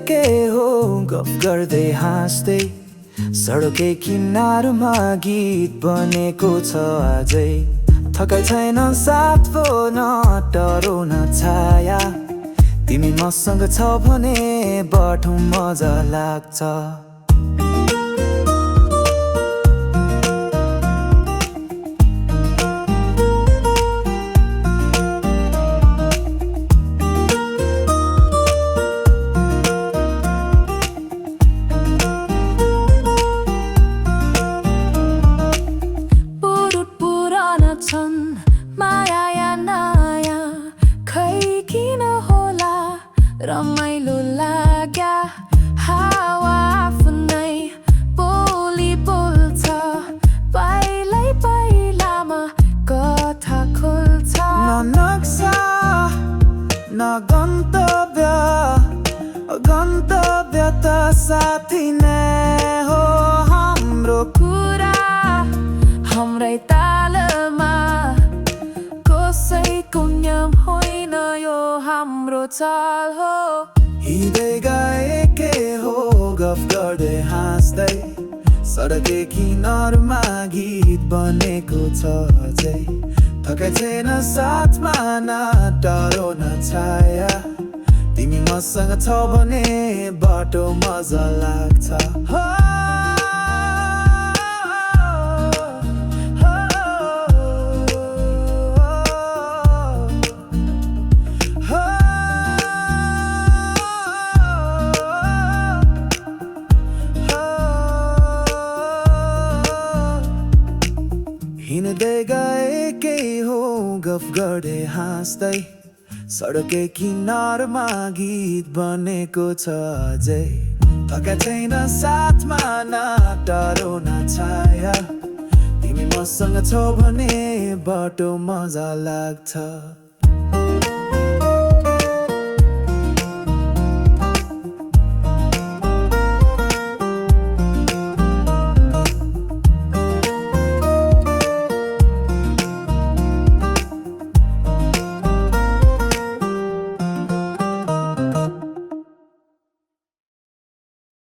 एकै हो गफ गर्दै हाँस्दै सडकै किनारमा गीत बनेको छ अझै थकाइ छैन साथ न डरो न छाया तिमी मसँग छ भने बाटो मजा लाग्छ माया या नया खै किन होला रमाइलो लाग्या हावा आफ्नै बोली बोल्छ पाइलै पाइलामा कथा खोल्छ न नक्सा न गन्तव्य गन्तव्य त साथी नै हो हाम्रो कुरा हाम्रै तालमा कसैको नियम होइन यो हाम्रो चाल हो हिँड्दै गएकै हो गफ गर्दै हाँस्दै सडकै किनारमा गीत बनेको छ अझै थकाइ छैन साथमा न डरो न छाया तिमी मसँग छ भने बाटो मजा लाग्छ हो हिँड्दै गएकै हो गफ गर्दै हाँस्दै सडकै किनारमा गीत बनेको छ अझै थकाइ छैन साथमा न डरो न छाया तिमी मसँग छौ भने बाटो मजा लाग्छ